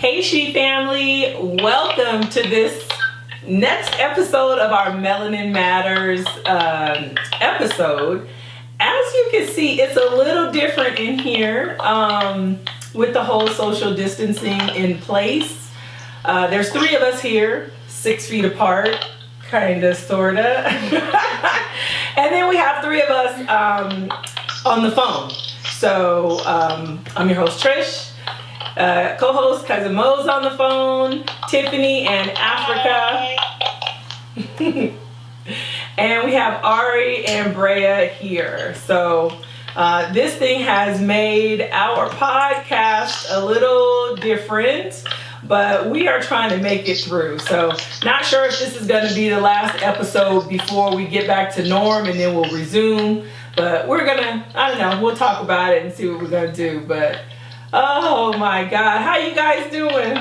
Hey S.H.E family, welcome to this next episode of our Melanin Matters episode. As you can see, it's a little different in here with the whole social distancing in place. There's three of us here, 6 feet apart, kinda, sorta. And then we have three of us on the phone. So I'm your host Trish. Co-host Cousin Mo's on the phone, Tiffany and Africa. And we have Ari and Brea here. So this thing has made our podcast a little different, but we are trying to make it through. So not sure if this is going to be the last episode before we get back to norm, and then we'll resume. But we're going to, I don't know, we'll talk about it and see what we're going to do. But oh my God, how you guys doing?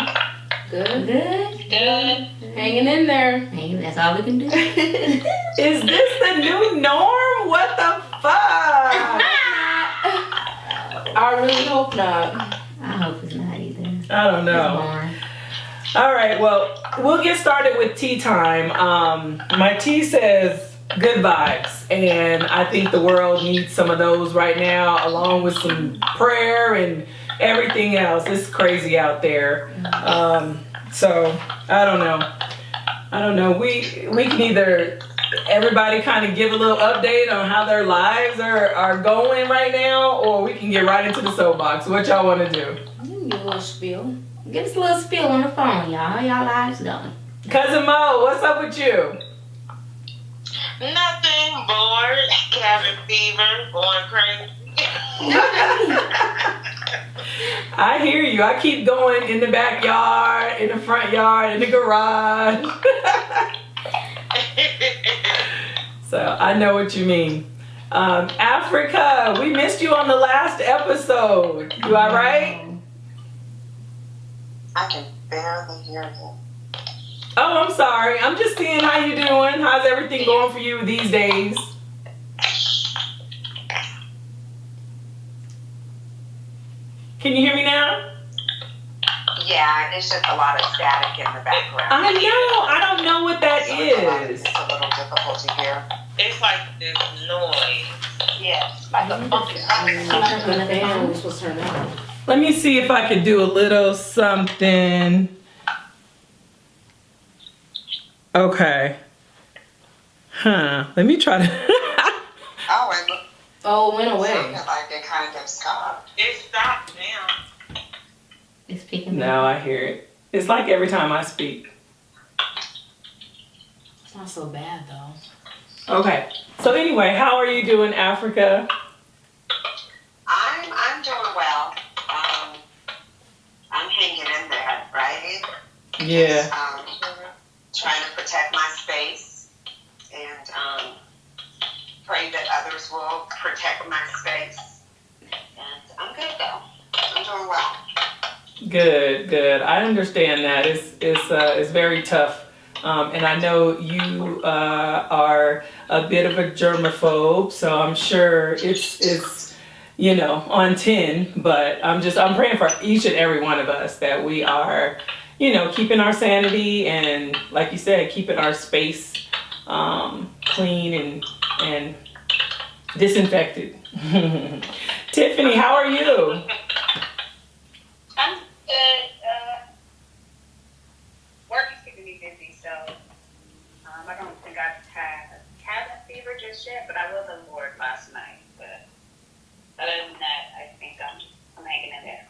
Good. Good. Hanging in there. That's all we can do. Is this the new norm? What the fuck? I really hope not. I hope it's not either. I don't know. All right, well, we'll get started with tea time. My tea says good vibes, and I think the world needs some of those right now, along with some prayer and everything else. It's crazy out there. So I don't know. We can either everybody kind of give a little update on how their lives are going right now, or we can get right into the soapbox. What y'all want to do? Give a little spiel. Give us a little spiel on the phone, y'all. How y'all lives going? Cousin Mo, what's up with you? Nothing, bored, cabin fever, going crazy. I hear you. I keep going in the backyard, in the front yard, in the garage. So I know what you mean. Africa, we missed you on the last episode. You all right? I can barely hear you. Oh, I'm sorry. I'm just seeing how you doing. How's everything going for you these days? Can you hear me now? Yeah, it's just a lot of static in the background. I know. I don't know what that is. It's a little difficult to hear. It's like this noise. Yeah, like a funky We're supposed to turn it on. Let me see if I could do a little something. Okay. Huh. Let me try to. Oh, it went It away. sounded like it kind of stopped. It stopped now. It's picking No, I hear it. It's like every time I speak. It's not so bad, though. Okay. So anyway, how are you doing, Africa? I'm doing well. I'm hanging in there, right? Yeah. Trying to protect my space and pray that others will protect my space. And I'm good though. I'm doing well. Good. I understand that. It's very tough. And I know you are a bit of a germaphobe, so I'm sure it's on 10, but I'm praying for each and every one of us that we are, keeping our sanity and, like you said, keeping our space clean and disinfected. Tiffany, how are you? I'm good. Work is keeping me busy, so I don't think I've had cabin fever just yet, but I was on board last night. But other than that, I think I'm hanging in there.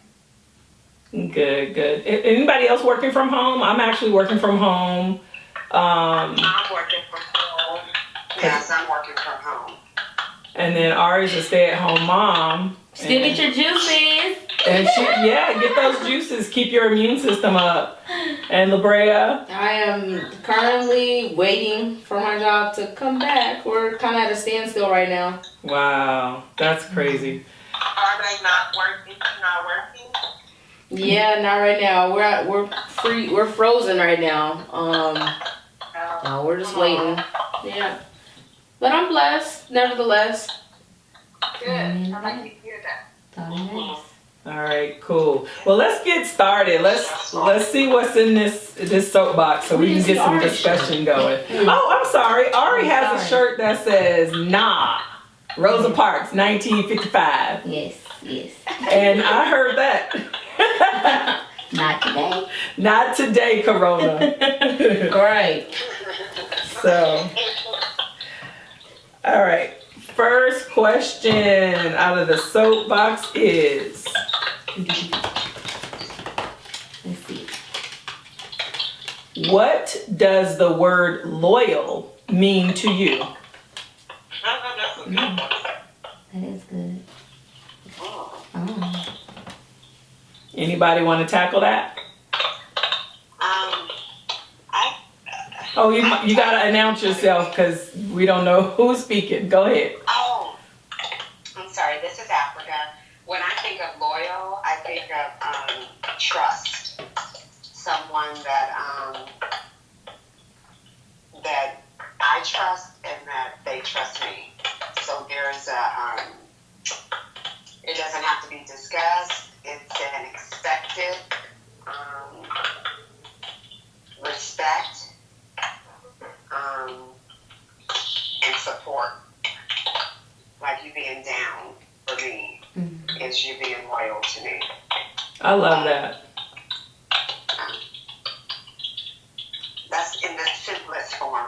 Good. Anybody else working from home? I'm actually working from home. I'm working from home. Yes, I'm working from home. And then Ari's a stay-at-home mom. Still get your juices. And get those juices. Keep your immune system up. And La Brea? I am currently waiting for my job to come back. We're kind of at a standstill right now. Wow, that's crazy. Are they not working? Yeah, not right now. We're free. We're frozen right now. No, we're just waiting. Yeah, but I'm blessed, nevertheless. Good. I like to hear that. Nice. All right, cool. Well, let's get started. Let's see what's in this soapbox so we can get some discussion going. Oh, I'm sorry. Ari has a shirt that says "Nah." Rosa Parks, 1955. Yes, yes. And I heard that. Not today. Not today, Corona. Right. So, all right. First question out of the soapbox is, Let's see. what does the word loyal mean to you? That's a good one. That is good. Oh. Oh. Anybody want to tackle that? I Oh, you gotta announce yourself because we don't know who's speaking. Go ahead. Oh, I'm sorry. This is Africa. When I think of loyal, I think of trust. Someone that that I trust and that they trust me. So there's it doesn't have to be discussed. It's an expected respect and support. Like you being down for me is you being loyal to me. I love that. That's in the simplest form.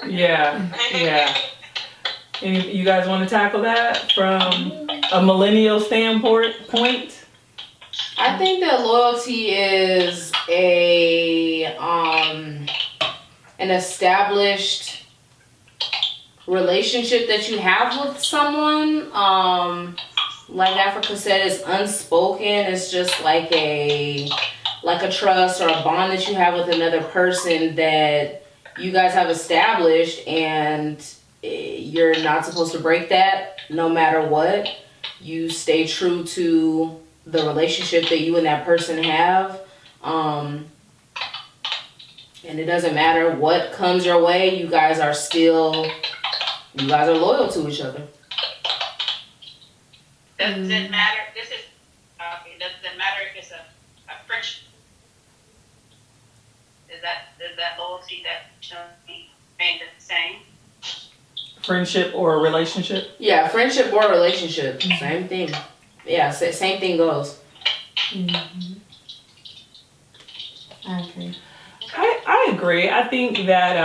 Yeah, yeah. You guys want to tackle that from a millennial standpoint? I think that loyalty is an established relationship that you have with someone. Like Africa said, it's unspoken. It's just like a trust or a bond that you have with another person that you guys have established, and you're not supposed to break that no matter what. You stay true to the relationship that you and that person have. And it doesn't matter what comes your way, you guys are loyal to each other. Does it matter? This is okay. Does it matter if it's a friendship? Is that loyalty that should be made the same? Friendship or a relationship? Yeah, friendship or relationship, same thing. Yeah, same thing goes. Mm-hmm. I agree. I agree. I think that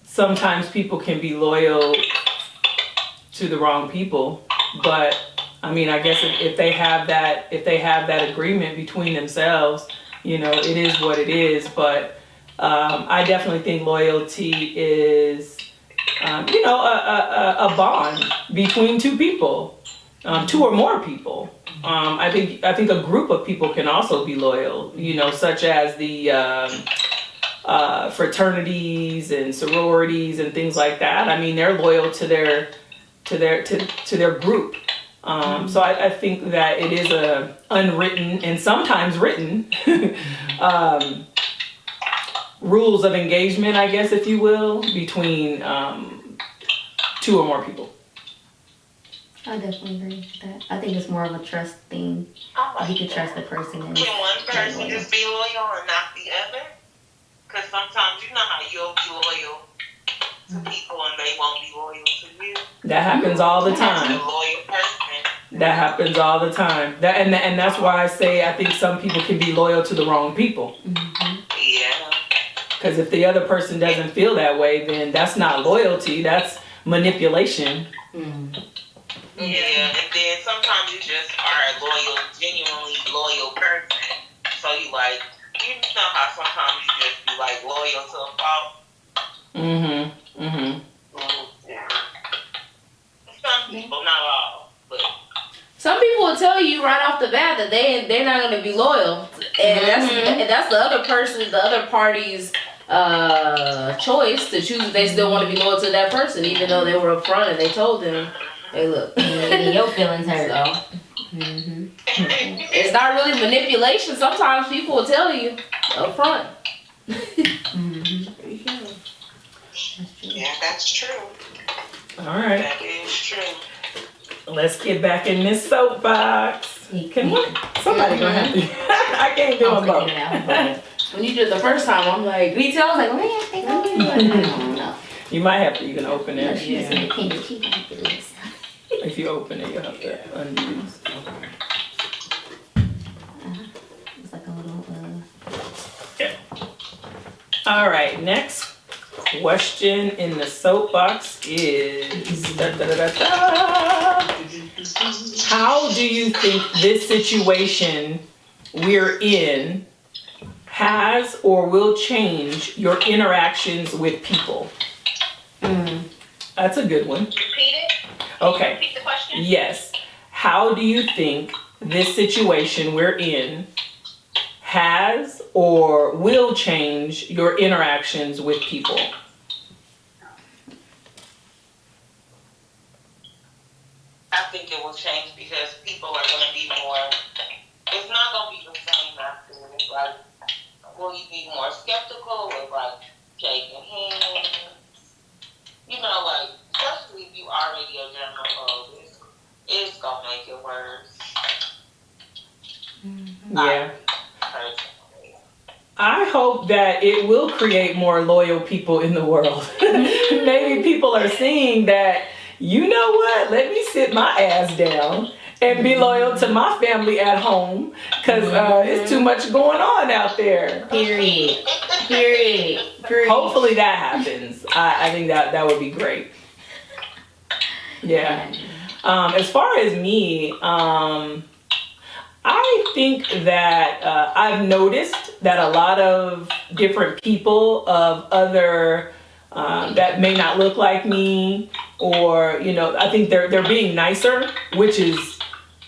sometimes people can be loyal to the wrong people, but I mean, I guess if they have that agreement between themselves, it is what it is. But I definitely think loyalty is, a bond between two people, two or more people. I think a group of people can also be loyal, such as the fraternities and sororities and things like that. I mean, they're loyal to their group. So I think that it is a unwritten and sometimes written rules of engagement, I guess, if you will, between two or more people. I definitely agree with that. I think it's more of a trust thing. You can trust the person. And Can one person just be loyal and not the other? Because sometimes you know how you'll be loyal to people and they won't be loyal to you. That happens all the A time. loyal person. That happens all the time. And that's why I say I think some people can be loyal to the wrong people. Mm-hmm. Yeah. Because if the other person doesn't feel that way, then that's not loyalty. That's manipulation. Yeah, and then sometimes you just are a loyal, genuinely loyal person. So you like, you know how sometimes you just be like loyal to a fault? Yeah. Some people, not all, but Some people will tell you right off the bat that they're not going to be loyal, and that's the other party's choice to choose if they still want to be loyal to that person, even though they were upfront and they told them, "Hey, look, Your feelings hurt. So, it's not really manipulation. Sometimes people will tell you upfront." Yeah, that's true. All right. that is true. Let's get back in this soapbox. Can we? Somebody gonna have to. I can't do them both. When you did it the first time, I'm like, Me too. I was like, oh yeah, I don't know. You might have to. You can open it. She's independent. She can do this. If you open it, you'll have to undo. It's like a little. All right. Next question in the soapbox is: how do you think this situation we're in has or will change your interactions with people? That's a good one. Repeat it. Okay. Repeat the question. Yes. How do you think this situation we're in has or will change your interactions with people? I think it will change because people are going to be more, it's not going to be the same after. It's like, will you be more skeptical with like shaking hands? You know, like, especially if you already a germaphobe, it's going to make it worse. Yeah. I hope that it will create more loyal people in the world. Maybe people are seeing that, you know what, let me sit my ass down and be loyal to my family at home because it's too much going on out there. Period. Hopefully that happens. I think that would be great. Yeah. As far as me, I think that I've noticed that a lot of different people of other that may not look like me, or I think they're being nicer, which is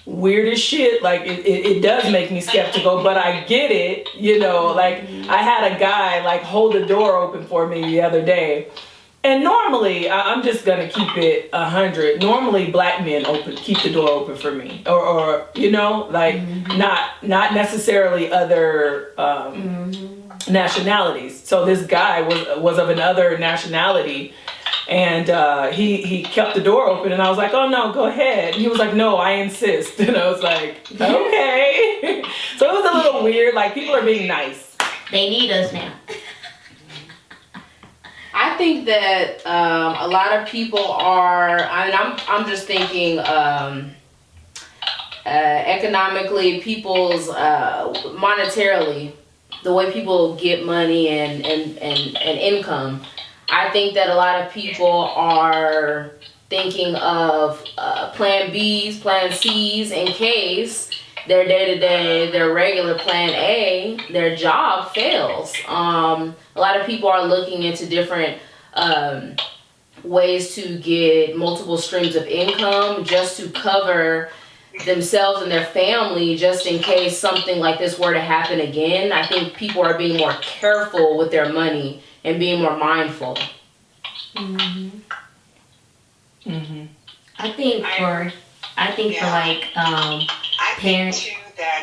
weird as shit. Like it does make me skeptical, but I get it. Like I had a guy like hold the door open for me the other day. And normally, I'm just gonna keep it 100. Normally, black men keep the door open for me, or like not necessarily other nationalities. So this guy was of another nationality, and he kept the door open, and I was like, oh no, go ahead. And he was like, no, I insist. And I was like, okay. So it was a little weird. Like people are being nice. They need us now. I think that a lot of people are. I'm just thinking economically, people's monetarily, the way people get money and income. I think that a lot of people are thinking of plan B's, plan C's in case their day-to-day, their regular plan A, their job fails. A lot of people are looking into different ways to get multiple streams of income just to cover themselves and their family just in case something like this were to happen again. I think people are being more careful with their money and being more mindful. I think for like I parents. think too that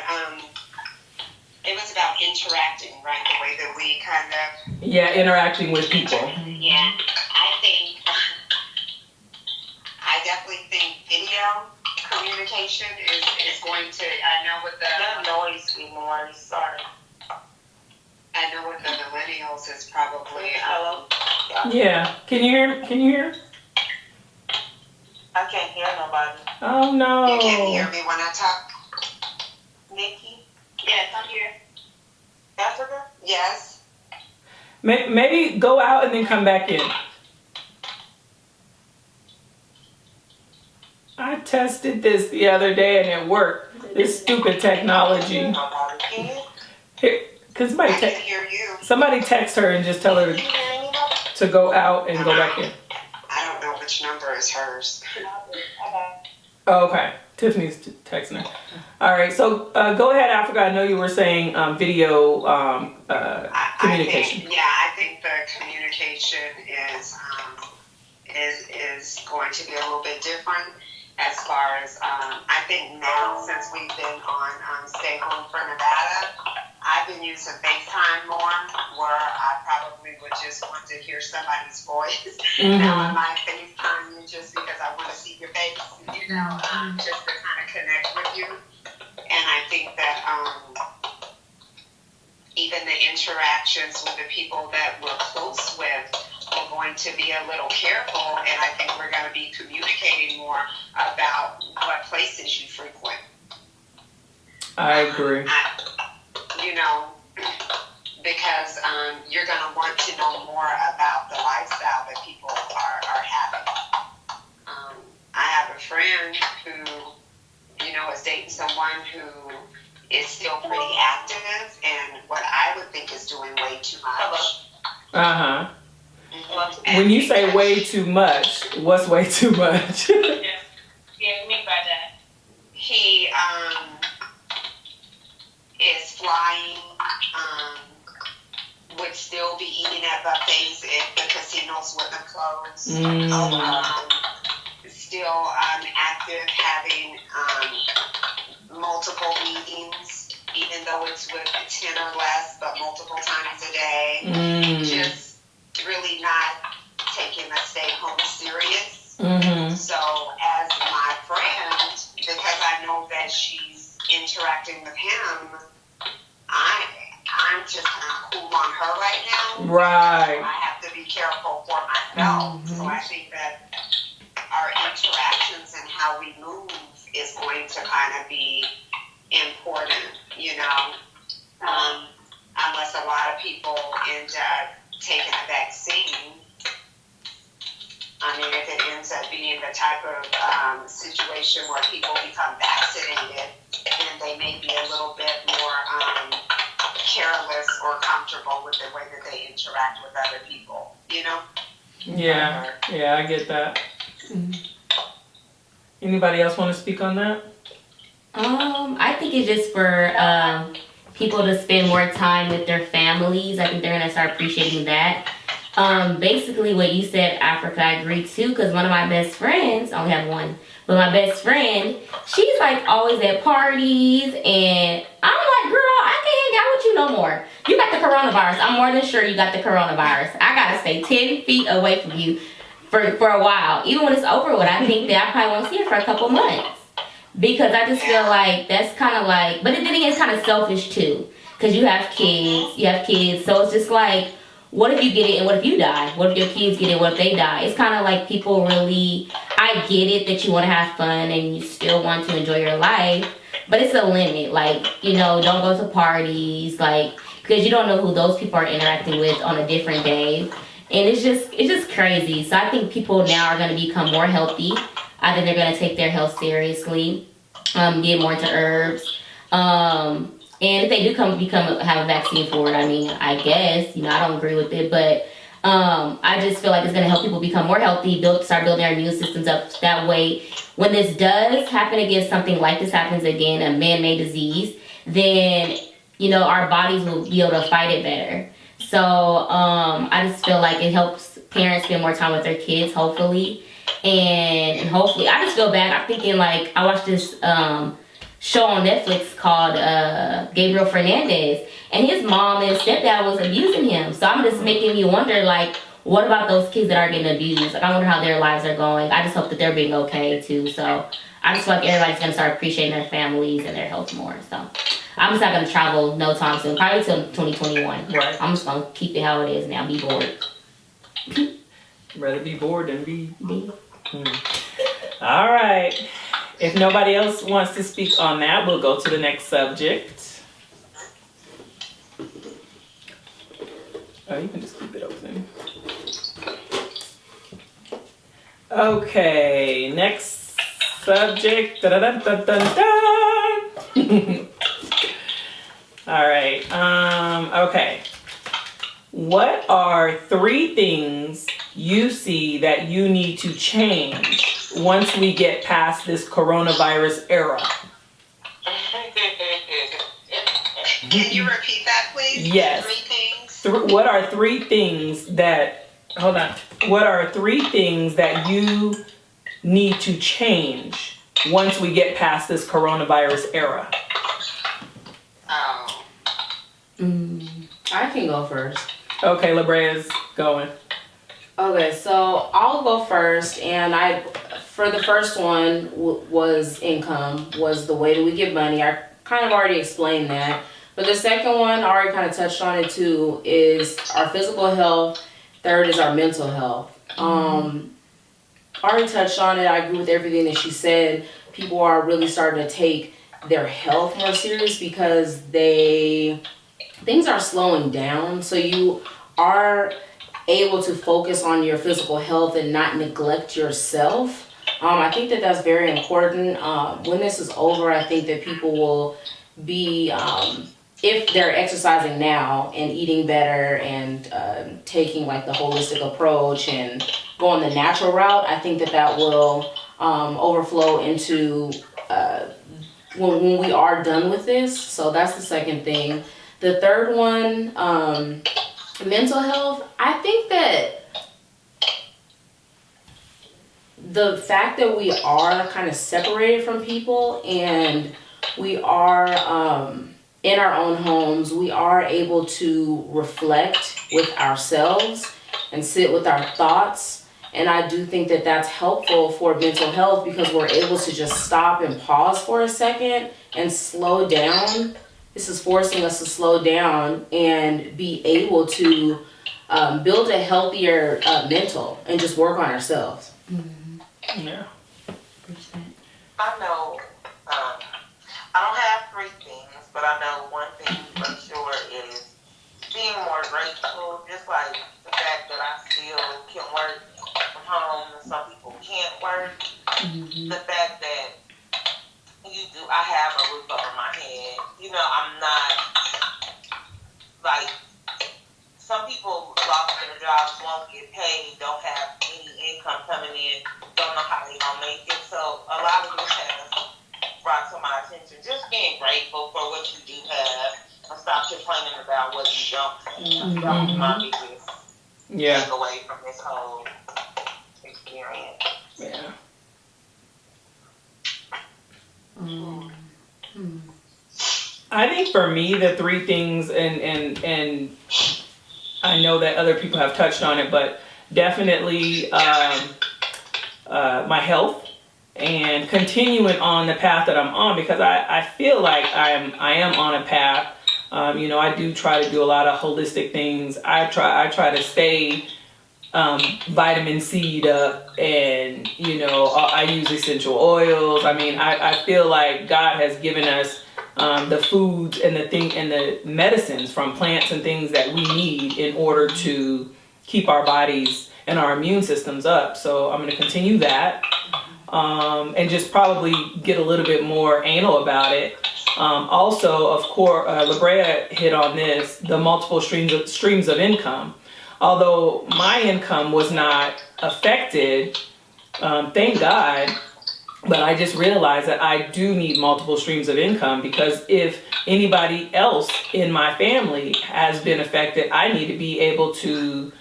it was about interacting, right? The way that we kind of interacting with people. Yeah, I definitely think video communication is going to. I know with the noise anymore. Sorry. I know with the millennials is probably. Yeah. Can you hear? I can't hear nobody. Oh no. You can't hear me when I talk. Nikki? Yes, I'm here. Africa? Yes. Maybe go out and then come back in. I tested this the other day and it worked. This stupid technology. Here, can somebody I can hear you. Somebody text her and just tell her to go out and go back in. I don't know which number is hers. Oh, okay. Tiffany's texting her. All right. So go ahead, Africa. I know you were saying video communication. I think the communication is going to be a little bit different as far as I think now since we've been on Stay Home for Nevada, I've been using FaceTime more, where I probably would just want to hear somebody's voice. Now I might FaceTime you just because I want to see your face. you know, just to kind of connect with you. And I think that even the interactions with the people that we're close with, we're going to be a little careful, and I think we're going to be communicating more about what places you frequent. I agree. You know, because you're going to want to know more about the lifestyle that people are having. I have a friend who, you know, is dating someone who is still pretty active, and what I would think is doing way too much. Uh-huh. When you say way too much, what's way too much? Yeah, what do you mean by that? He is flying, would still be eating at buffets if the casinos wouldn't have closed. Still active, having multiple meetings, even though it's with 10 or less, but multiple times a day. Just really not taking the stay home serious. So as my friend, because I know that she's interacting with him, I'm just kind of cool on her right now. Right. I have to be careful for myself. So I think that our interactions and how we move is going to kind of be important, you know. Unless a lot of people end up taking a vaccine. I mean, if it ends up being the type of situation where people become vaccinated, then they may be a little bit more careless or comfortable with the way that they interact with other people, you know? Yeah, I get that. Anybody else want to speak on that? I think it's just for people to spend more time with their families. I think they're gonna start appreciating that. Basically what you said, Africa, I agree too, because one of my best friends, I only have one, but my best friend, she's like always at parties, and I'm like, girl, I can't hang out with you no more. You got the coronavirus. I'm more than sure you got the coronavirus. I gotta stay 10 feet away from you for a while. Even when it's over with, I think that I probably won't see her for a couple months. Because I just feel like that's kind of like, but then again, it's kind of selfish too. Because you have kids, so it's just like, what if you get it and what if you die? What if your kids get it, what if they die? It's kind of like people really, I get it that you want to have fun and you still want to enjoy your life, but it's a limit. Like, you know, don't go to parties, like, because you don't know who those people are interacting with on a different day. And it's just crazy. So I think people now are going to become more healthy. I think they're going to take their health seriously, get more into herbs. And if they do have a vaccine for it, I mean, I guess, you know, I don't agree with it, but I just feel like it's going to help people become more healthy, start building their immune systems up. That way, when this does happen again, something like this happens again, a man-made disease, then, you know, our bodies will be able to fight it better. So I just feel like it helps parents spend more time with their kids, hopefully. And hopefully, I just feel bad. I'm thinking, like, I watched this show on Netflix called Gabriel Fernandez, and his mom and stepdad was abusing him. So I'm just making me wonder, like, what about those kids that are getting abused? Like, I wonder how their lives are going. I just hope that they're being okay too. So I just feel like everybody's gonna start appreciating their families and their health more. So I'm just not gonna travel no time soon, probably till 2021. Right. I'm just gonna keep it how it is now. Be bored. Rather be bored than be. All right. If nobody else wants to speak on that, we'll go to the next subject. Oh, you can just keep it open. Okay, next subject. All right. Okay. What are 3 things you see that you need to change once we get past this coronavirus era? Can you repeat that, please? Yes. 3 things? What are 3 things that, hold on. What are 3 things that you need to change once we get past this coronavirus era? Oh. I can go first. Okay, LaBrea's going. Okay, so I'll go first, and For the first one was income, was the way that we get money. I kind of already explained that. But the second one, I already kind of touched on it too, is our physical health. Third is our mental health. Already touched on it. I agree with everything that she said. People are really starting to take their health more serious because things are slowing down. So you are able to focus on your physical health and not neglect yourself. I think that that's very important. When this is over, I think that people will be, if they're exercising now and eating better and taking like the holistic approach and going the natural route, I think that that will overflow into when we are done with this. So that's the second thing. The third one, mental health. I think that the fact that we are kind of separated from people and we are in our own homes, we are able to reflect with ourselves and sit with our thoughts. And I do think that that's helpful for mental health because we're able to just stop and pause for a second and slow down. This is forcing us to slow down and be able to build a healthier mental and just work on ourselves. Yeah. I know, I don't have three things, but I know one thing for sure is being more grateful, just like the fact that I still can work from home and some people can't work. The fact that I have a roof over my head. You know, I'm not, like, some people lost their jobs, won't get paid, don't have any income coming in, don't know how they're going to make it. So a lot of this has brought to my attention just being grateful for what you do have and stop complaining about what you don't have. That was my biggest takeaway from this whole experience. Yeah. I think for me, the three things, and I know that other people have touched on it, but definitely my health and continuing on the path that I'm on, because I feel like I am on a path. You know, I do try to do a lot of holistic things. I try to stay vitamin C'd up, and you know, I use essential oils. I mean, I feel like God has given us the foods and the medicines from plants and things that we need in order to keep our bodies and our immune systems up. So I'm going to continue that, and just probably get a little bit more anal about it. Also, of course, LaBrea hit on this, the multiple streams of income. Although my income was not affected, thank God, but I just realized that I do need multiple streams of income, because if anybody else in my family has been affected, I need to be able to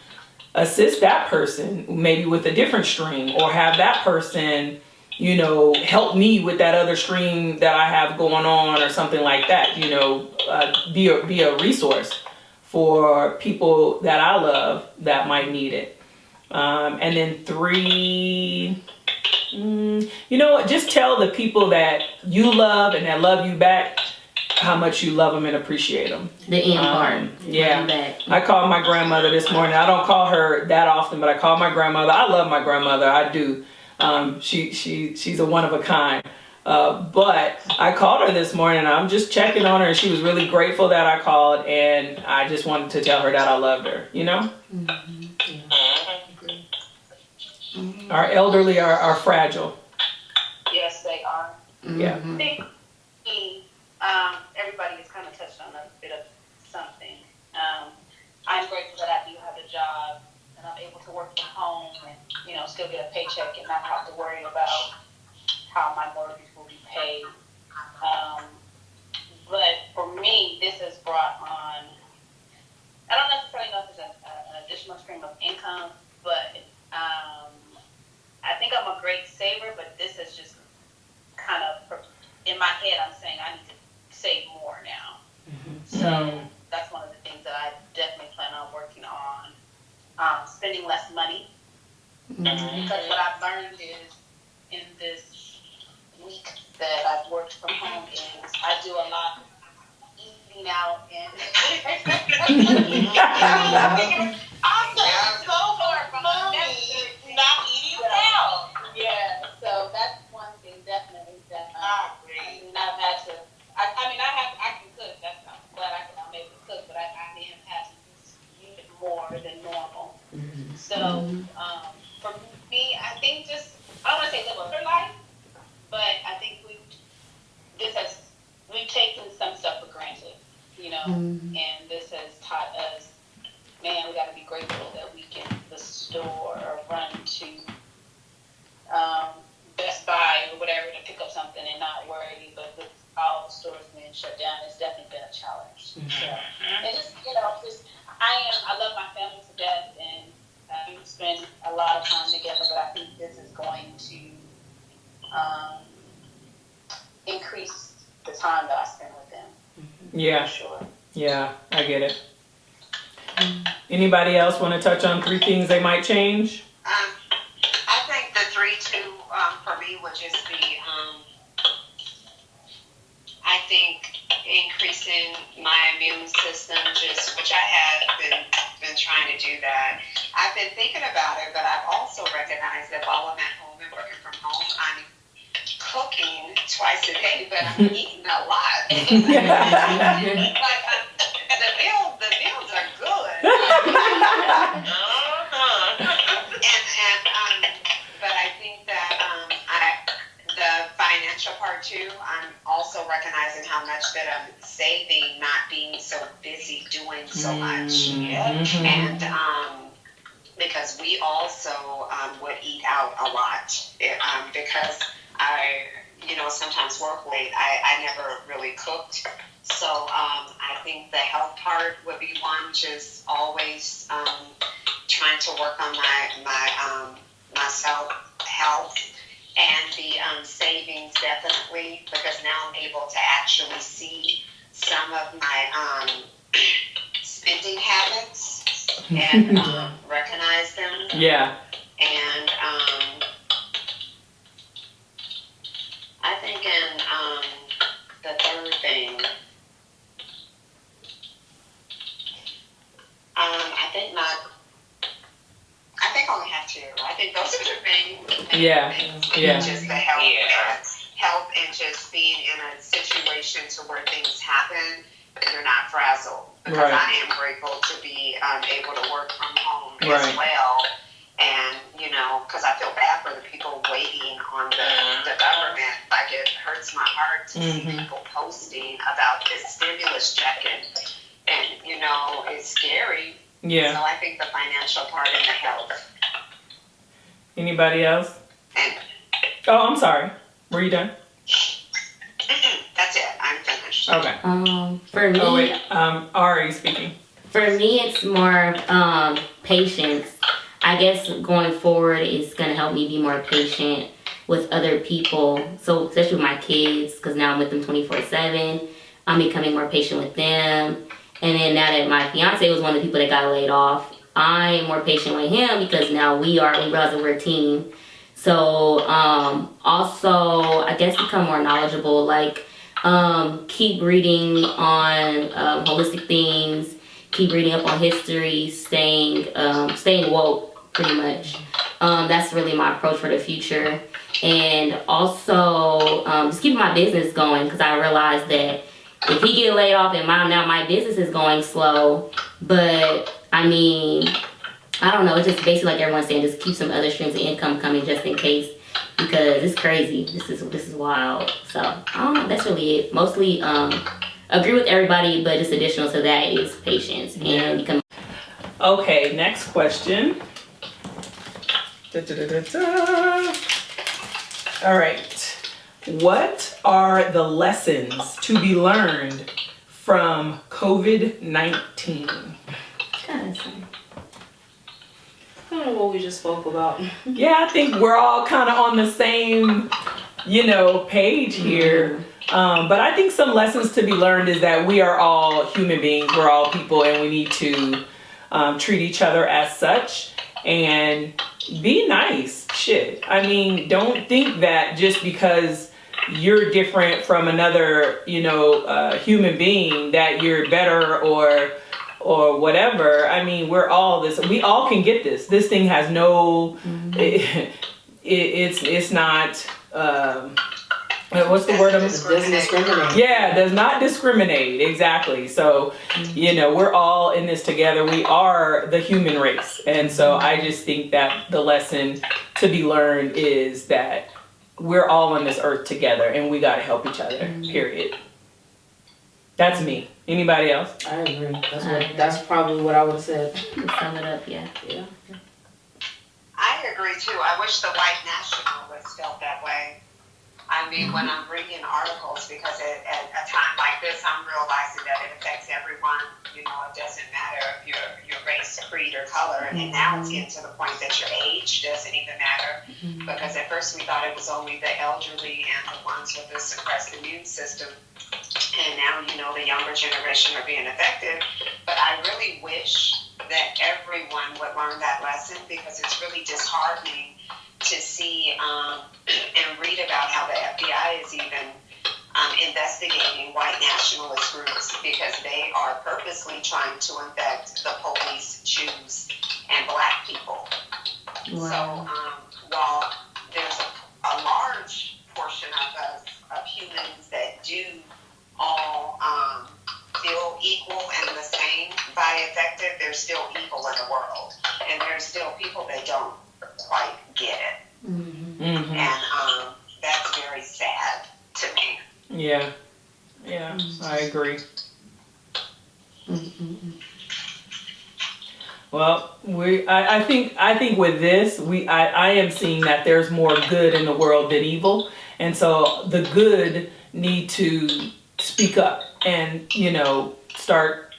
assist that person maybe with a different stream, or have that person, you know, help me with that other stream that I have going on, or something like that, you know, be a resource for people that I love that might need it. And then three, you know what, just tell the people that you love and that love you back how much you love them and appreciate them. The end part. Yeah. I called my grandmother this morning. I don't call her that often, but I called my grandmother. I love my grandmother. I do. She's a one of a kind. But I called her this morning. I'm just checking on her, and she was really grateful that I called, and I just wanted to tell her that I loved her, you know? Our elderly are fragile. Yes, they are. Yeah. I think everybody has kind of touched on a bit of something. I'm grateful that I do have a job and I'm able to work from home and, you know, still get a paycheck and not have to worry about how my mortgage will be paid. But for me, this has brought on, I don't necessarily know if it's an additional stream of income, but I think I'm a great saver, but this is just kind of, in my head, I'm saying I need to save more now. So that's one of the things that I definitely plan on working on, spending less money. Because what I've learned is from home is I do a lot of eating out and I'm so far from money not eating out. yeah, so that's one thing definitely that I agree. I've had to. I can cook. I'm glad I'm able to cook, but I may have had to just eat more than normal. So for me, I think just I don't want to say live a better life, but I think we've taken some stuff for granted, and this has taught us, man, we got to be grateful that we can the store or run to Best Buy or whatever to pick up something and not worry. But with all the stores being shut down, it's definitely been a challenge. So, and I love my family to death, and we spend a lot of time together. But I think this is going to increase the time that I spend with them. Yeah. For sure. Yeah, I get it. Anybody else want to touch on 3 things they might change? I think the 3-2 for me would just be, I think increasing my immune system, which I have been trying to do that. I've been thinking about it, but I've also recognized that while I'm at home and working from home, I'm cooking twice a day, but I'm eating a lot. The meals are good. But I think that the financial part too, I'm also recognizing how much that I'm saving, not being so busy doing so much. And because we also would eat out a lot because I, sometimes work late. I never really cooked. So I think the health part would be one, just always trying to work on my self-health, and the savings definitely, because now I'm able to actually see some of my spending habits and recognize them. Yeah. And I think in the third thing, I think I only have 2. I think those are the main things. Yeah. Just the health and just being in a situation to where things happen and you're not frazzled. Because I am grateful to be able to work from home as well. And, because I feel bad for the people waiting on the government. Like, it hurts my heart to see people posting about this stimulus check, and it's scary. Yeah. So I think the financial part and the health. Anybody else? Oh, I'm sorry. Were you done? That's it. I'm finished. Okay. For me. Oh wait. Ari speaking. For me, it's more patience. I guess going forward is going to help me be more patient with other people. So especially with my kids, because now I'm with them 24/7. I'm becoming more patient with them. And then now that my fiance was one of the people that got laid off, I'm more patient with him because now we realize that we're a team. So also, I guess become more knowledgeable. Like keep reading on holistic things. Keep reading up on history. Staying woke. Pretty much. That's really my approach for the future. And also just keeping my business going, because I realized that if he get laid off and my business is going slow, but I don't know, it's just basically like everyone's saying, just keep some other streams of income coming just in case, because it's crazy. This is wild. So I don't know, that's really it. Mostly agree with everybody, but just additional to that is patience and become. Okay, next question. All right. What are the lessons to be learned from COVID-19? I don't know what we just spoke about. Yeah, I think we're all kind of on the same, page here. But I think some lessons to be learned is that we are all human beings. We're all people, and we need to treat each other as such and be nice. Shit. Don't think that just because you're different from another, human being, that you're better or whatever. I mean, we're all this. We all can get this. This thing has no. It's not. What's the word? Doesn't discriminate. Yeah, does not discriminate. Exactly. So, we're all in this together. We are the human race. And so I just think that the lesson to be learned is that we're all on this earth together and we got to help each other, period. That's me. Anybody else? I agree. That's probably what I would have said. Sum it up, yeah. I agree too. I wish the white nationalists felt that way. I mean, when I'm reading articles, because at a time like this, I'm realizing that it affects everyone. It doesn't matter if your race, creed, or color. And now it's getting to the point that your age doesn't even matter. Because at first we thought it was only the elderly and the ones with a suppressed immune system. And now, the younger generation are being affected. But I really wish that everyone would learn that lesson, because it's really disheartening to see and read about how the FBI is even investigating white nationalist groups, because they are purposely trying to infect the police, Jews, and black people. Wow. So while there's a large portion of us, of humans, that do all feel equal and the same by affected, there's still evil in the world. And there's still people that don't quite get it. And that's very sad to me. Yeah, I agree. Well, I think with this, I am seeing that there's more good in the world than evil, and so the good need to speak up and start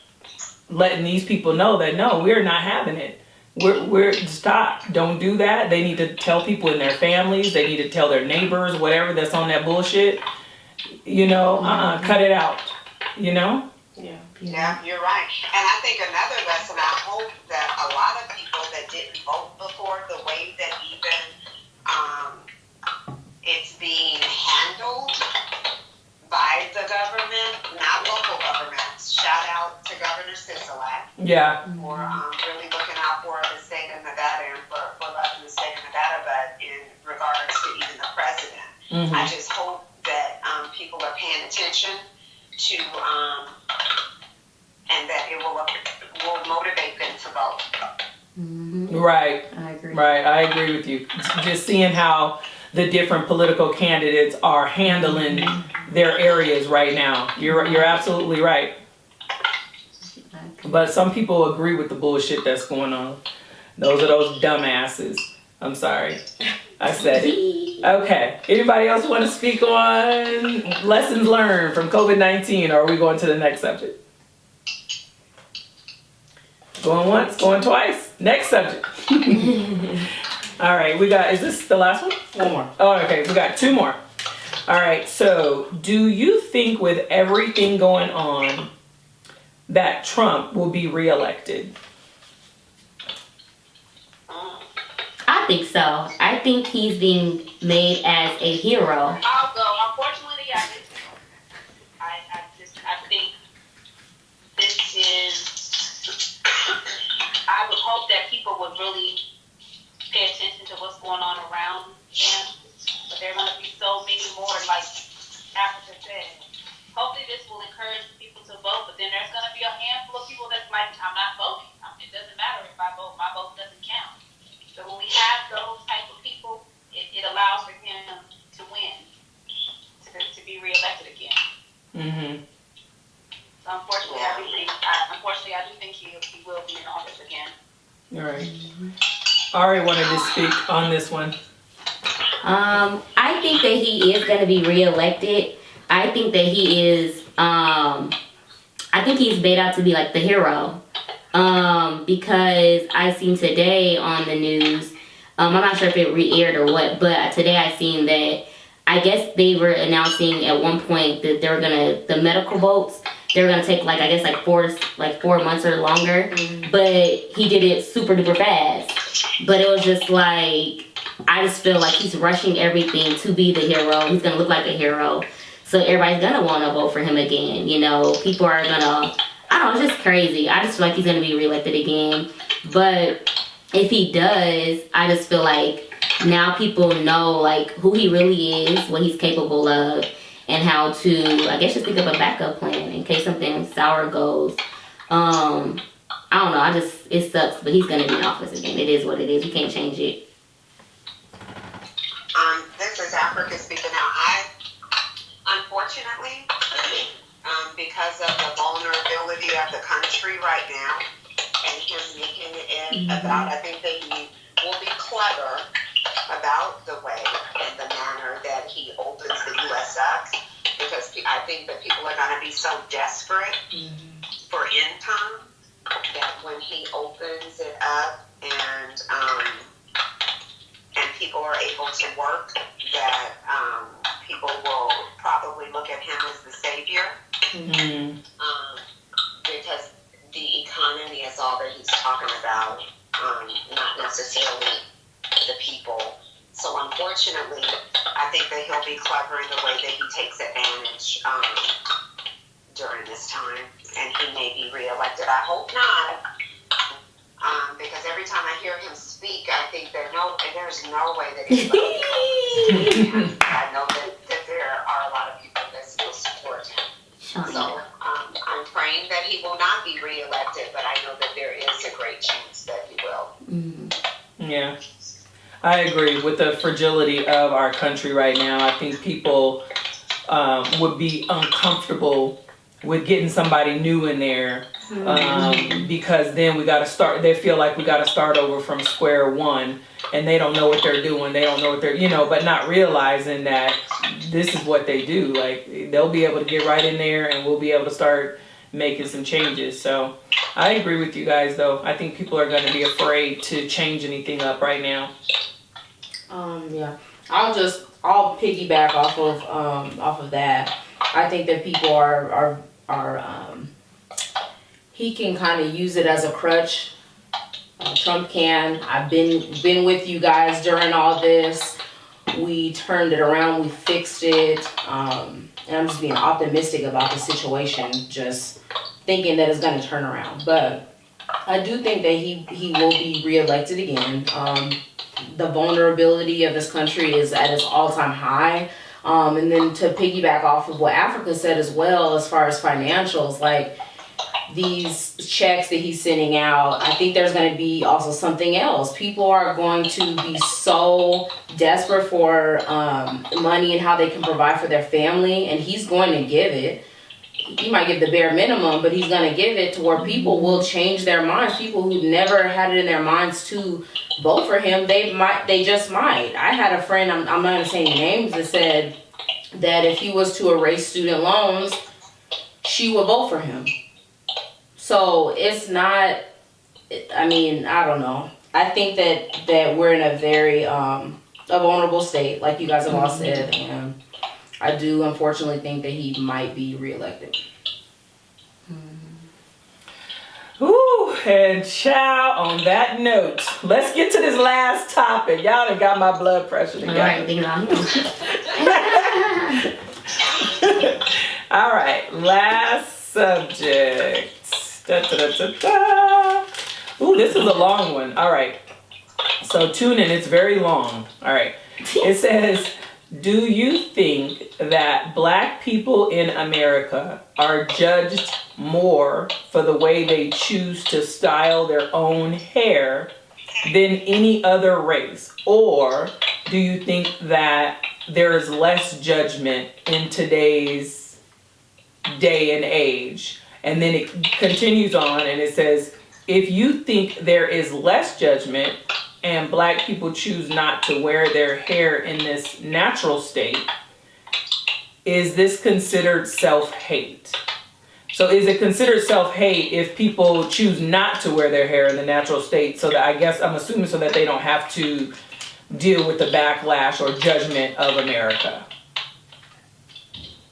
letting these people know that no, we're not having it. We're stop. Don't do that. They need to tell people in their families. They need to tell their neighbors, whatever that's on that bullshit. Cut it out. Yeah, you're right. And I think another lesson, I hope that a lot of people that didn't vote before, the way that even it's being handled by the government, not local governments. Shout out to Governor Sisolak. Yeah. For really looking out for the state of Nevada and for loving the state of Nevada, but in regards to even the president. I just hope that people are paying attention to, and that it will motivate them to vote. Right. I agree. Right. I agree with you. Just seeing how the different political candidates are handling their areas right now. You're absolutely right. But some people agree with the bullshit that's going on. Those are those dumbasses. I'm sorry. I said it. Okay. Anybody else want to speak on lessons learned from COVID-19, or are we going to the next subject? Going once, going twice. Next subject. All right, is this the last one? One more. Oh, okay, we got two more. All right, so do you think with everything going on that Trump will be reelected? I think so. I think he's being made as a hero. I'll go. Unfortunately, I think this is. I would hope that people would really pay attention to what's going on around them. But there are going to be so many more, like Africa said. Hopefully this will encourage people to vote, but then there's going to be a handful of people that's like, I'm not voting. It doesn't matter if I vote. My vote doesn't count. So when we have those type of people, it allows for him to win, to be reelected again. So unfortunately, I do think he will be in office again. All right. Ari wanted to speak on this one. I think that he is going to be reelected. I think that he is, I think he's made out to be like the hero. Because I seen today on the news, I'm not sure if it re-aired or what, but today I seen that I guess they were announcing at one point that they were the medical votes, they were gonna take like 4 months or longer, but he did it super duper fast. But it was just like, I just feel like he's rushing everything to be the hero. He's gonna look like a hero, so everybody's gonna want to vote for him again. You know, people are gonna. I don't know. It's just crazy. I just feel like he's gonna be reelected again. But if he does, I just feel like now people know like who he really is, what he's capable of, and how to, I guess, just think of a backup plan in case something sour goes. I don't know. It sucks, but he's gonna be in office again. It is what it is. You can't change it. This is Africa speaking now. Unfortunately, because of the vulnerability of the country right now, and him making it about, I think that he will be clever about the way and the manner that he opens the U.S. up, because I think that people are going to be so desperate for income that when he opens it up and people are able to work, that people will probably look at him as the savior, because the economy is all that he's talking about, not necessarily the people. So unfortunately, I think that he'll be clever in the way that he takes advantage during this time, and he may be reelected. I hope not. Because every time I hear him speak, I think that there's no way that he's going to be. I know that there are a lot of people that still support him. So I'm praying that he will not be reelected, but I know that there is a great chance that he will. Yeah, I agree with the fragility of our country right now. I think people would be uncomfortable with getting somebody new in there, because then we got to start. They feel like we got to start over from square one, and they don't know what they're doing. They don't know what they're, but not realizing that this is what they do. Like, they'll be able to get right in there, and we'll be able to start making some changes. So I agree with you guys, though. I think people are going to be afraid to change anything up right now. Yeah, I'll piggyback off of that. I think that people are he can kind of use it as a crutch. Trump can. I've been with you guys during all this. We turned it around. We fixed it. And I'm just being optimistic about the situation, just thinking that it's going to turn around. But I do think that he will be reelected again. The vulnerability of this country is at its all-time high. And then to piggyback off of what Africa said as well, as far as financials, like these checks that he's sending out, I think there's going to be also something else. People are going to be so desperate for money and how they can provide for their family, and he's going to give it. He might give the bare minimum, but he's going to give it to where people will change their minds. People who never had it in their minds to vote for him, they just might. I had a friend, I'm not going to say any names, that said that if he was to erase student loans, she would vote for him. So it's not, I mean, I don't know. I think that we're in a very a vulnerable state, like you guys have all said, and I do unfortunately think that he might be reelected. Ooh, and child, on that note, let's get to this last topic. Y'all done got my blood pressure together. All right, last subject. Da, da, da, da, da. Ooh, this is a long one. All right, so tune in. It's very long. All right, it says, do you think that Black people in America are judged more for the way they choose to style their own hair than any other race? Or do you think that there is less judgment in today's day and age? And then it continues on and it says, if you think there is less judgment and Black people choose not to wear their hair in this natural state, is this considered self-hate? So is it considered self-hate if people choose not to wear their hair in the natural state, so that, I guess I'm assuming, so that they don't have to deal with the backlash or judgment of America?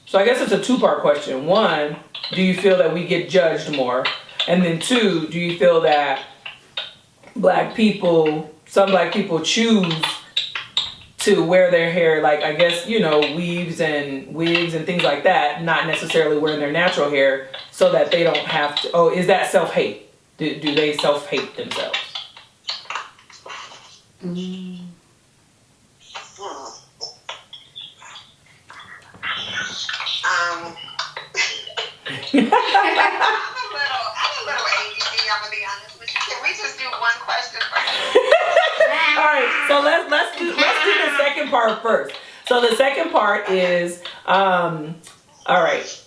So I guess it's a two-part question. One, do you feel that we get judged more? And then two, do you feel that some Black people choose to wear their hair, like, I guess, you know, weaves and wigs and things like that, not necessarily wearing their natural hair, so that they don't have to. Oh, is that self-hate? Do they self-hate themselves? Mm. I'm a little ADD, I'm gonna be honest with you. Can we just do one question first? All right, so let's do the second part first. So the second part is, all right,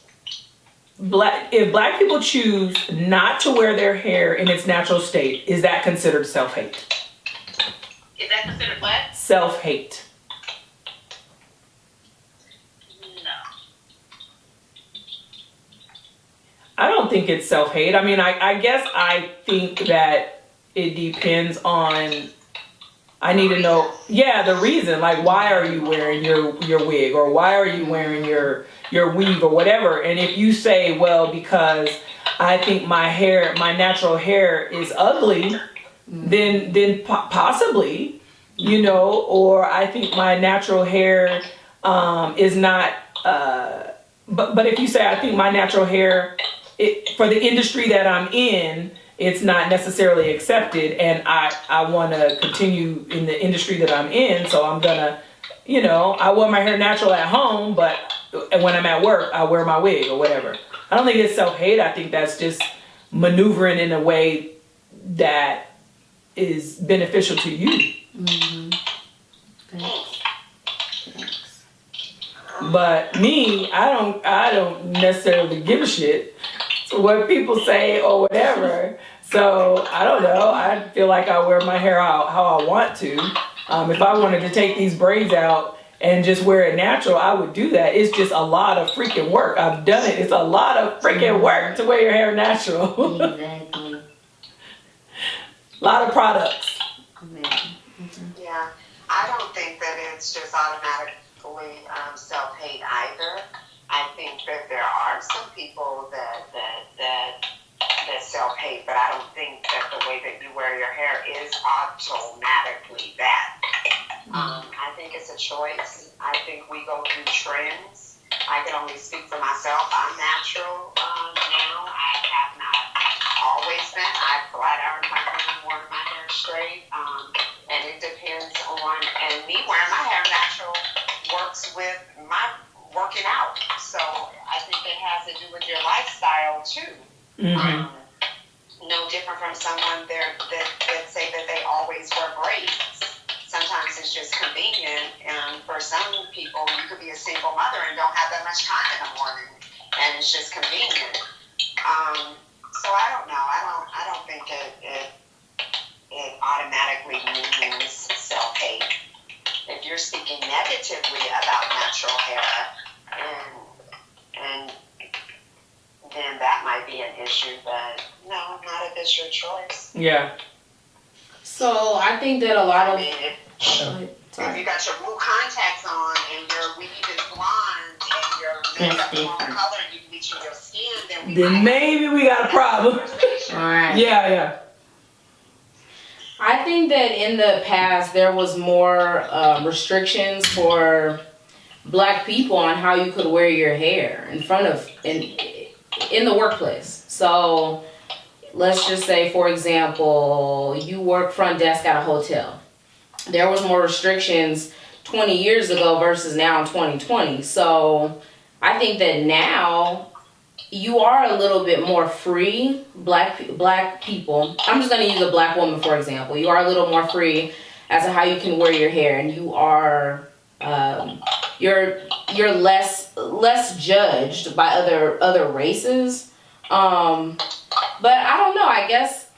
if black people choose not to wear their hair in its natural state, is that considered self-hate? Is that considered what? Self-hate. No. I don't think it's self-hate. I mean, I guess I think that it depends on, I need to know, the reason. Like, why are you wearing your wig, or why are you wearing your weave or whatever? And if you say, well, because I think my natural hair is ugly, then possibly, you know, or I think my natural hair is not, but if you say, I think my natural hair, for the industry that I'm in, it's not necessarily accepted, and I want to continue in the industry that I'm in, so I'm gonna, you know, I wear my hair natural at home, but when I'm at work, I wear my wig or whatever. I don't think it's self-hate. I think that's just maneuvering in a way that is beneficial to you. Mm-hmm. Thanks. Thanks. But me, I don't necessarily give a shit what people say or whatever. So I don't know. I feel like I wear my hair out how I want to. If I wanted to take these braids out and just wear it natural, I would do that. It's just a lot of freaking work. I've done it. It's a lot of freaking work to wear your hair natural. Exactly. A lot of products. Yeah, I don't think that it's just automatically self-hate either. I think that there are some people that self-hate, but I don't think that the way that you wear your hair is automatically that. I think it's a choice. I think we go through trends. I can only speak for myself. I'm natural now. I have not always been. I flat ironed my hair and worn my hair straight. And it depends on, and me wearing my hair natural works with my working out. So I think it has to do with your lifestyle too. Mm-hmm. No different from someone that say that they always wear braids. Sometimes it's just convenient, and for some people, you could be a single mother and don't have that much time in the morning, and it's just convenient. So I don't know. I don't think it automatically means self-hate. If you're speaking negatively about natural hair, and then that might be an issue, but no, not if it's your choice. Yeah. So I think that a lot of if you got your blue contacts on and your weave is blonde and your makeup is one color and you bleaching your skin, then maybe we got a problem. all right. Yeah. I think that in the past there was more restrictions for Black people on how you could wear your hair in the workplace. So let's just say, for example, you work front desk at a hotel. There was more restrictions 20 years ago versus now in 2020. So I think that now you are a little bit more free. Black people, I'm just going to use a Black woman for example. You are a little more free as to how you can wear your hair, and you are you're less judged by other races. But I don't know, I guess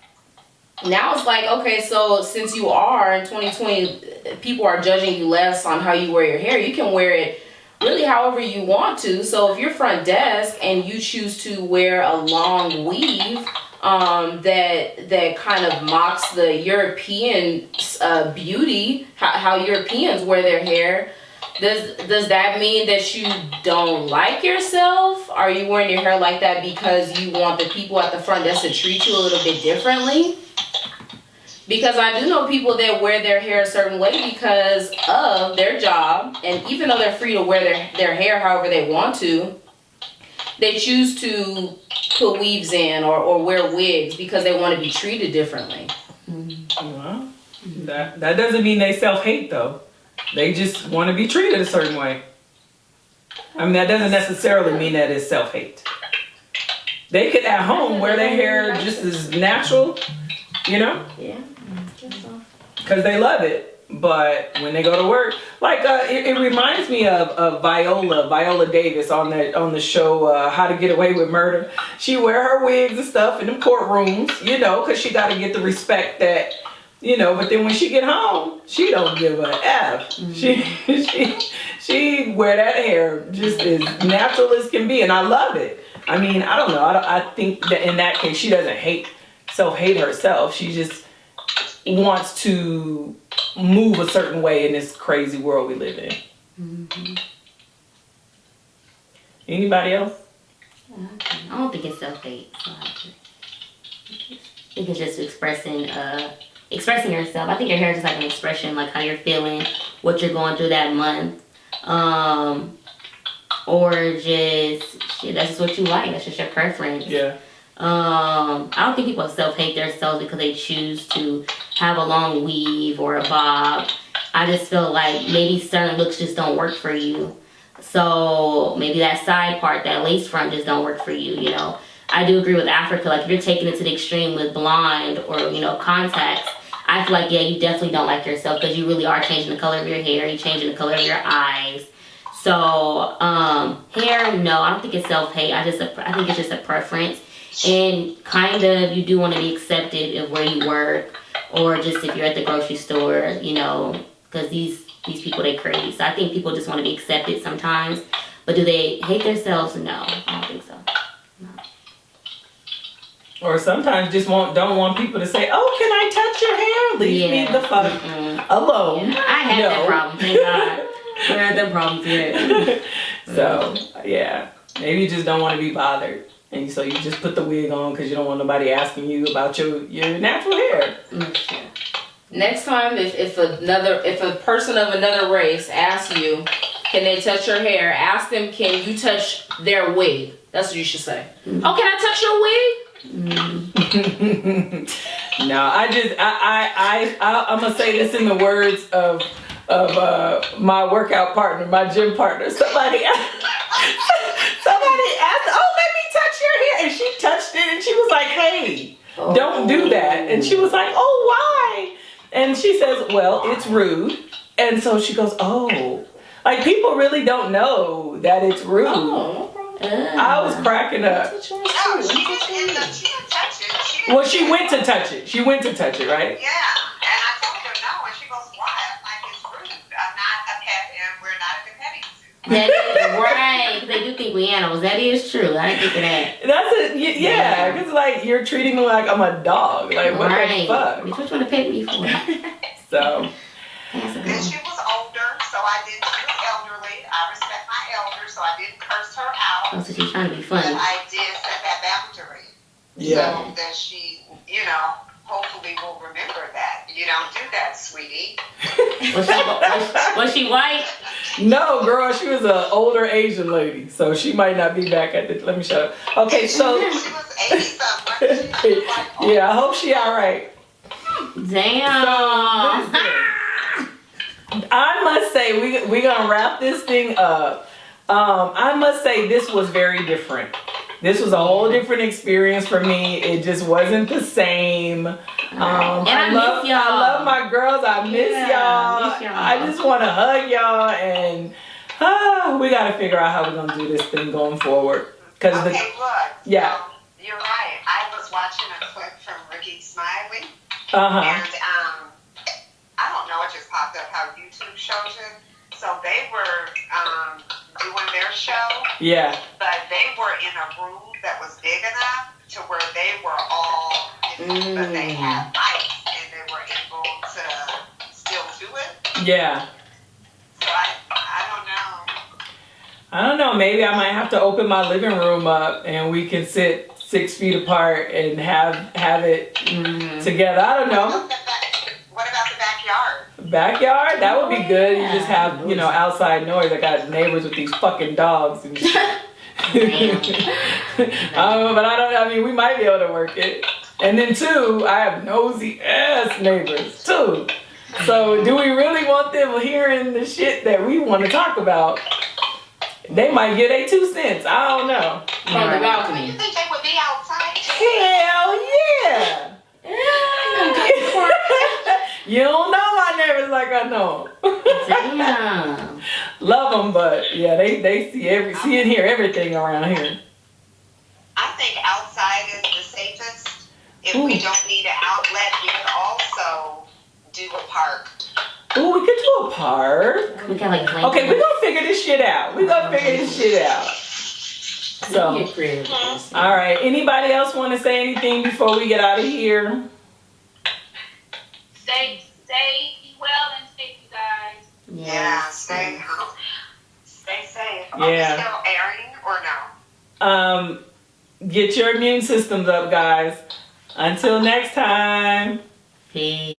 now it's like, okay, so since you are in 2020, people are judging you less on how you wear your hair. You can wear it really however you want to. So if you're front desk and you choose to wear a long weave that kind of mocks the European beauty, how Europeans wear their hair, does that mean that you don't like yourself? Are you wearing your hair like that because you want the people at the front desk to treat you a little bit differently? Because I do know people that wear their hair a certain way because of their job, and even though they're free to wear their hair however they want to, they choose to put weaves in or wear wigs because they want to be treated differently. Well, that doesn't mean they self-hate though. They just want to be treated a certain way. I mean, that doesn't necessarily mean that it's self-hate. They could at home wear their hair just as natural, you know? Yeah. Because they love it. But when they go to work, like it reminds me of Viola Davis on the show How to Get Away with Murder. She wear her wigs and stuff in them courtrooms, you know, because she got to get the respect that, you know. But then when she get home, she don't give a F. She wear that hair just as natural as can be, and I love it. I mean, I don't know. I think that in that case, she doesn't self-hate herself. She just wants to move a certain way in this crazy world we live in. Mm-hmm. Anybody else? I don't think it's self-hate. So I think it's just expressing yourself. I think your hair is just like an expression, like how you're feeling, what you're going through that month. Or just, shit, that's just what you like. That's just your preference. Yeah. I don't think people self-hate themselves because they choose to have a long weave or a bob. I just feel like maybe certain looks just don't work for you. So maybe that side part, that lace front just don't work for you, you know. I do agree with Africa. Like if you're taking it to the extreme with blonde or, you know, contacts, I feel like, yeah, you definitely don't like yourself because you really are changing the color of your hair. You're changing the color of your eyes. So hair, no, I don't think it's self-hate. I think it's just a preference. And kind of, you do want to be accepted of where you work or just if you're at the grocery store, you know, because these people, they crazy. So I think people just want to be accepted sometimes. But do they hate themselves? No, I don't think so. No. Or sometimes just don't want people to say, "Oh, can I touch your hair?" Leave me the fuck alone. Yeah. I have that problem, thank God. I had that problem too. So, yeah. Maybe you just don't want to be bothered. And so you just put the wig on because you don't want nobody asking you about your natural hair. Mm-hmm. Next time, if a person of another race asks you, can they touch your hair? Ask them, can you touch their wig? That's what you should say. Mm-hmm. Oh, can I touch your wig? Mm-hmm. No, I'm gonna say this in the words of my workout partner, my gym partner. Somebody asked, "Oh, let me touch your hair," and she touched it, and she was like, "Hey, don't do that." And she was like, "Oh, why?" And she says, "Well, it's rude." And so she goes, "Oh, like people really don't know that it's rude." Oh. I was cracking up. No, she didn't touch it. Well, she went to touch it. She went to touch it, right? Yeah, and I told her no, and she goes, "Why?" I'm like, "It's rude. I'm not a pet, and we're not at the petting zoo." That is right. They do think we animals. That is true. I didn't think of that. That's it. Yeah, because like you're treating me like I'm a dog. Like what the fuck? What you trying to pet me for? So. And she was older, so I didn't. She was elderly. I respect my elders, so I didn't curse her out. Oh, so she's trying to be funny. But I did set that boundary. Yeah. So that she, you know, hopefully will remember that. You don't do that, sweetie. Was she white? No, girl, she was an older Asian lady, so she might not be back at the. Let me shut up. Okay, so. She was 80-something. Yeah, I hope she all right. Damn. So, I must say, we're going to wrap this thing up. I must say this was very different. This was a whole different experience for me. It just wasn't the same. I love my girls. I miss y'all. I just want to hug y'all. And we got to figure out how we're going to do this thing going forward. Okay, look. Yeah. You're right. I was watching a clip from Ricky Smiley. Uh-huh. And I don't know, it just popped up how YouTube shows it. So they were doing their show. Yeah. But they were in a room that was big enough to where they were all, but they had lights and they were able to still do it. Yeah. So I don't know. I don't know. Maybe I might have to open my living room up and we can sit 6 feet apart and have it together. I don't know. Backyard? That would be good. You just have, you know, outside noise. I got neighbors with these fucking dogs and shit. But I mean, we might be able to work it. And then two, I have nosy ass neighbors too. So do we really want them hearing the shit that we want to talk about? They might get a 2 cents. I don't know. From the balcony. You think they would be outside? Hell yeah. You don't know my neighbors like I know 'em. Damn. Love them, but yeah, they see and hear everything around here. I think outside is the safest. If we don't need an outlet, we can also do a park. Ooh, we could do a park. We got like Okay, we're gonna figure this shit out. So, Get creative. all right. Anybody else want to say anything before we get out of here? Stay well and safe, you guys. Yeah, stay home. Stay safe. Yeah. Are we still airing or no? Get your immune systems up, guys. Until next time. Peace.